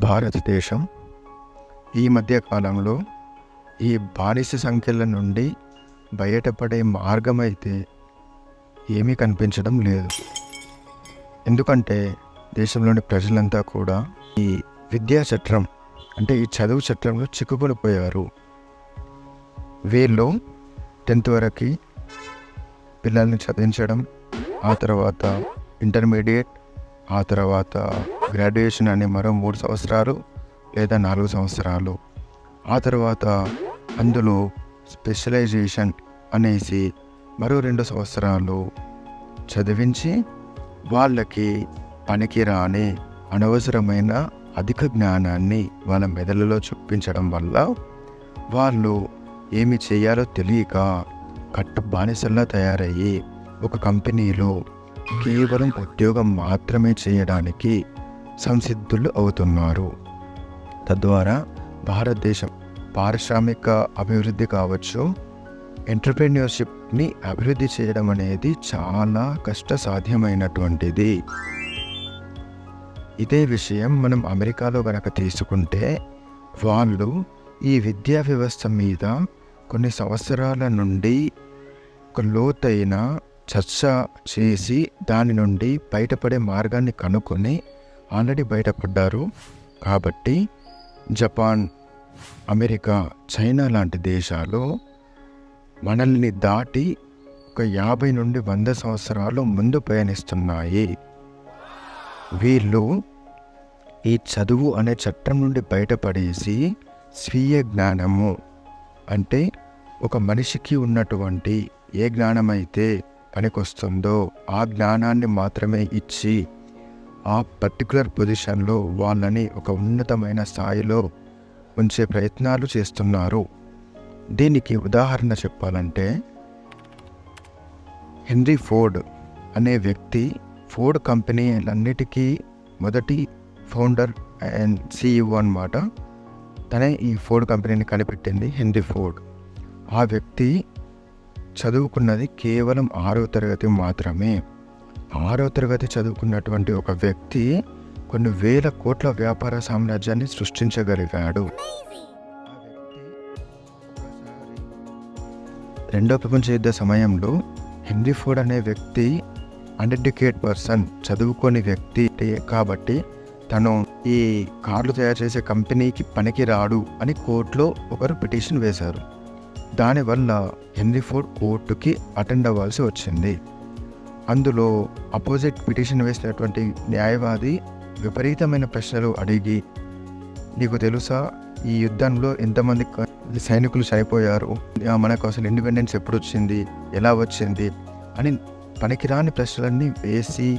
భారతదేశం ఈ మధ్య కాలంలో ఈ బానిస సంఖ్యల నుండి బయటపడే మార్గం అయితే ఏమీ కనిపించడం లేదు. ఎందుకంటే దేశంలోని ప్రజలంతా కూడా ఈ విద్యా చట్రం అంటే ఈ చదువు చట్రంలో చిక్కుకొని పోయారు. వీళ్ళు 10th వరకు పిల్లల్ని చదివించడం, ఆ తర్వాత ఇంటర్మీడియట్, ఆ తర్వాత గ్రాడ్యుయేషన్ అనే మరో 3 సంవత్సరాలు లేదా 4 సంవత్సరాలు, ఆ తర్వాత అందులో స్పెషలైజేషన్ అనేసి మరో 2 సంవత్సరాలు చదివించి వాళ్ళకి పనికిరాని అనవసరమైన అధిక జ్ఞానాన్ని వాళ్ళ మెదడులో చూపించడం వల్ల వాళ్ళు ఏమి చేయాలో తెలియక కట్టు బానిసల్లా తయారయ్యి ఒక కంపెనీలో కేవలం ఉద్యోగం మాత్రమే చేయడానికి సంసిద్ధులు అవుతున్నారు. తద్వారా భారతదేశం పారిశ్రామిక అభివృద్ధి కావచ్చు, ఎంటర్‌ప్రెన్యూర్‌షిప్‌ని అభివృద్ధి చేయడం అనేది చాలా కష్టసాధ్యమైనటువంటిది. ఇదే విషయం మనం అమెరికాలో గనక తీసుకుంటే వాళ్ళు ఈ విద్యా వ్యవస్థ మీద కొన్ని సంవత్సరాల నుండి ఒక లోతైన చర్చ చేసి దాని నుండి బయటపడే మార్గాన్ని కనుక్కొని ఆల్రెడీ బయటపడ్డారు. కాబట్టి జపాన్, అమెరికా, చైనా లాంటి దేశాలు మనల్ని దాటి ఒక 50 నుండి 100 సంవత్సరాలు ముందు పయనిస్తున్నాయి. వీళ్ళు ఈ చదువు అనే చట్టం నుండి బయటపడేసి స్వీయ జ్ఞానము అంటే ఒక మనిషికి ఉన్నటువంటి ఏ జ్ఞానమైతే పనికొస్తుందో ఆ జ్ఞానాన్ని మాత్రమే ఇచ్చి ఆ పర్టికులర్ పొజిషన్లో వాళ్ళని ఒక ఉన్నతమైన స్థాయిలో ఉంచే ప్రయత్నాలు చేస్తున్నారు. దీనికి ఉదాహరణ చెప్పాలంటే హెన్రీ ఫోర్డ్ అనే వ్యక్తి ఫోర్డ్ కంపెనీలన్నిటికీ మొదటి ఫౌండర్ అండ్ CEO అన్నమాట. తనే ఈ ఫోర్డ్ కంపెనీని కనిపెట్టింది హెన్రీ ఫోర్డ్. ఆ వ్యక్తి చదువుకున్నది కేవలం 6వ తరగతి మాత్రమే. 6వ తరగతి చదువుకున్నటువంటి ఒక వ్యక్తి కొన్ని వేల కోట్ల వ్యాపార సామ్రాజ్యాన్ని సృష్టించగలిగాడు. రెండో ప్రపంచ యుద్ధ సమయంలో హెన్రీ ఫోర్డ్ అనే వ్యక్తి అన్ఎడ్యుకేటెడ్ పర్సన్, చదువుకోని వ్యక్తి కాబట్టి తను ఈ కార్లు తయారు చేసే కంపెనీకి పనికి రాడు అని కోర్టులో ఒకరు పిటిషన్ వేశారు. దానివల్ల హెన్రీ ఫోర్డ్ కోర్టుకి అటెండ్ అవ్వాల్సి వచ్చింది. అందులో అపోజిట్ పిటిషన్ వేసినటువంటి న్యాయవాది విపరీతమైన ప్రశ్నలు అడిగి, నీకు తెలుసా ఈ యుద్ధంలో ఎంతమంది సైనికులు చనిపోయారు, మనకు అసలు ఇండిపెండెన్స్ ఎప్పుడు వచ్చింది, ఎలా వచ్చింది అని పనికిరాని ప్రశ్నలన్నీ వేసి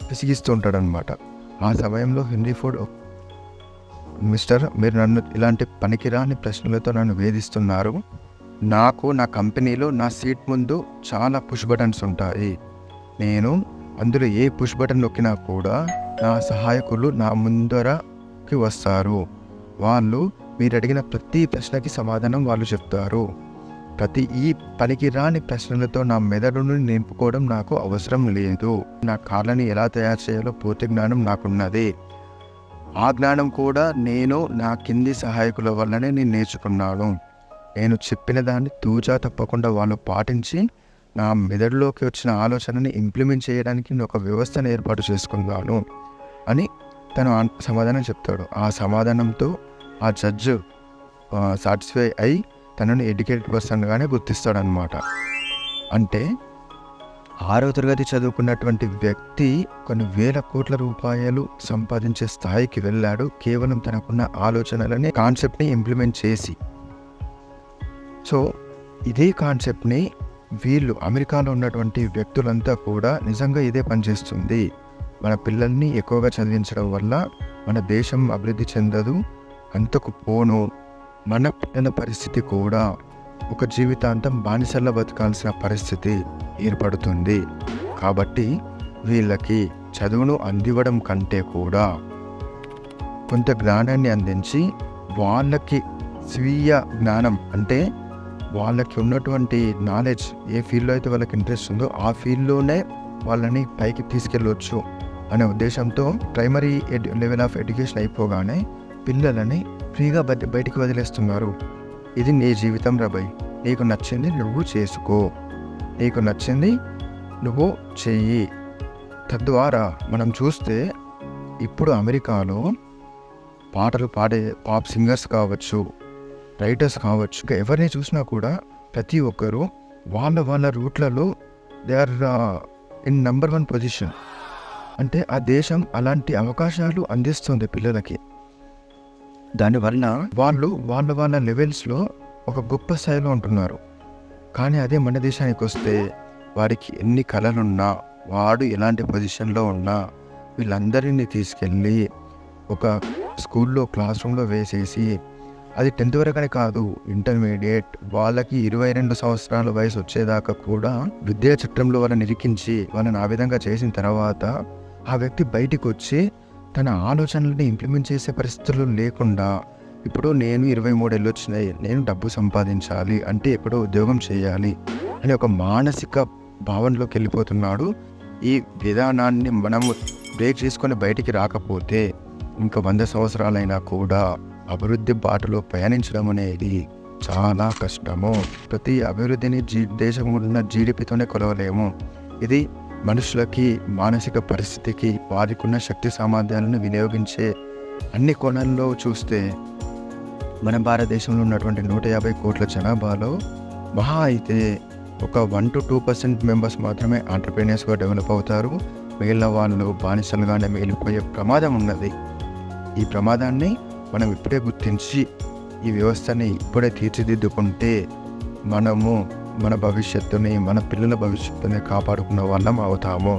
విసిగిస్తూ ఉంటాడనమాట. ఆ సమయంలో హెన్రీ ఫోర్డ్, మిస్టర్, మీరు నన్ను ఇలాంటి పనికిరాని ప్రశ్నలతో నన్ను వేధిస్తున్నారు. నాకు నా కంపెనీలో నా సీట్ ముందు చాలా పుష్ బటన్స్ ఉంటాయి. నేను అందులో ఏ పుష్ బటన్ నొక్కినా కూడా నా సహాయకులు నా ముందరకి వస్తారు. వాళ్ళు మీరు అడిగిన ప్రతి ప్రశ్నకి సమాధానం వాళ్ళు చెప్తారు. ఈ పనికిరాని ప్రశ్నలతో నా మెదడును నింపుకోవడం నాకు అవసరం లేదు. నా కార్లని ఎలా తయారు చేయాలో పూర్తి జ్ఞానం నాకున్నది. ఆ జ్ఞానం కూడా నేను నా కింది సహాయకుల వల్లనే నేను నేర్చుకున్నాను. నేను చెప్పిన దాన్ని తూచా తప్పకుండా వాళ్ళు పాటించి నా మెదడులోకి వచ్చిన ఆలోచనని ఇంప్లిమెంట్ చేయడానికి నేను ఒక వ్యవస్థను ఏర్పాటు చేసుకున్నాను అని తను సమాధానం చెప్తాడు. ఆ సమాధానంతో ఆ జడ్జు సాటిస్ఫై అయి తనను ఎడ్యుకేటెడ్ పర్సన్గానే గుర్తిస్తాడనమాట. అంటే 6వ తరగతి చదువుకున్నటువంటి వ్యక్తి కొన్ని వేల కోట్ల రూపాయలు సంపాదించే స్థాయికి వెళ్ళాడు, కేవలం తనకున్న ఆలోచనలని కాన్సెప్ట్ని ఇంప్లిమెంట్ చేసి. సో ఇదే కాన్సెప్ట్ని వీళ్ళు అమెరికాలో ఉన్నటువంటి వ్యక్తులంతా కూడా నిజంగా ఇదే పనిచేస్తుంది. మన పిల్లల్ని ఎక్కువగా చదివించడం వల్ల మన దేశం అభివృద్ధి చెందదు, అంతకు పోను మన పిల్లల పరిస్థితి కూడా ఒక జీవితాంతం బానిసల్లా బతకాల్సిన పరిస్థితి ఏర్పడుతుంది. కాబట్టి వీళ్ళకి చదువును అందివ్వడం కంటే కూడా కొంత జ్ఞానాన్ని అందించి వాళ్ళకి స్వీయ జ్ఞానం అంటే వాళ్ళకి ఉన్నటువంటి నాలెడ్జ్ ఏ ఫీల్డ్లో అయితే వాళ్ళకి ఇంట్రెస్ట్ ఉందో ఆ ఫీల్డ్లోనే వాళ్ళని పైకి తీసుకెళ్ళవచ్చు అనే ఉద్దేశంతో ప్రైమరీ లెవెల్ ఆఫ్ ఎడ్యుకేషన్ అయిపోగానే పిల్లలని ఫ్రీగా బయటికి వదిలేస్తున్నారు. ఇది నీ జీవితం రాబోయ్, నీకు నచ్చింది నువ్వు చేసుకో, నీకు నచ్చింది నువ్వు చెయ్యి. తద్వారా మనం చూస్తే ఇప్పుడు అమెరికాలో పాటలు పాడే పాప్ సింగర్స్ కావచ్చు, రైటర్స్ కావచ్చు, ఎవరిని చూసినా కూడా ప్రతి ఒక్కరూ వాళ్ళ రూట్లలో they are in number 1 position. అంటే ఆ దేశం అలాంటి అవకాశాలు అందిస్తుంది పిల్లలకి. దానివల్ల వాళ్ళు వాళ్ళ లెవెల్స్లో ఒక గొప్ప స్థాయిలో ఉంటున్నారు. కానీ అదే మన దేశానికి వస్తే వారికి ఎన్ని కళలున్నా, వాడు ఎలాంటి పొజిషన్లో ఉన్నా వీళ్ళందరినీ తీసుకెళ్ళి ఒక స్కూల్లో క్లాస్ రూమ్లో వేసేసి, అది 10th వరకనే కాదు, ఇంటర్మీడియట్ వాళ్ళకి 22 సంవత్సరాల వయసు వచ్చేదాకా కూడా విద్యా చట్టంలో వాళ్ళని ఇరికించి వాళ్ళని ఆ విధంగా చేసిన తర్వాత ఆ వ్యక్తి బయటికి వచ్చి తన ఆలోచనల్ని ఇంప్లిమెంట్ చేసే పరిస్థితులు లేకుండా, ఇప్పుడు నేను 23 ఏళ్ళు వచ్చినాయి, నేను డబ్బు సంపాదించాలి అంటే ఎప్పుడో ఉద్యోగం చేయాలి అని ఒక మానసిక భావనలోకి వెళ్ళిపోతున్నాడు. ఈ విధానాన్ని మనము బ్రేక్ చేసుకొని బయటికి రాకపోతే ఇంకా 100 సంవత్సరాలైనా కూడా అభివృద్ధి బాటలో ప్రయాణించడం అనేది చాలా కష్టము. ప్రతి అభివృద్ధిని దేశం ఉన్న జీడిపితోనే కొలవలేము. ఇది మనుషులకి మానసిక పరిస్థితికి వారికి ఉన్న శక్తి సామర్థ్యాలను వినియోగించే అన్ని కోణాల్లో చూస్తే మన భారతదేశంలో ఉన్నటువంటి 150 కోట్ల జనాభాలో మహా అయితే ఒక 1 to 2% మెంబర్స్ మాత్రమే ఆంటర్‌ప్రెన్యూర్స్‌గా డెవలప్ అవుతారు. మిగిలిన వాళ్ళు బానిసలుగానే మిగిలిపోయే ప్రమాదం ఉన్నది. ఈ ప్రమాదాన్ని మనం ఇప్పుడే గుర్తించి ఈ వ్యవస్థని ఇప్పుడే తీర్చిదిద్దుకుంటే మనము మన భవిష్యత్తుని, మన పిల్లల భవిష్యత్తుని కాపాడుకున్న వాళ్ళం అవుతాము.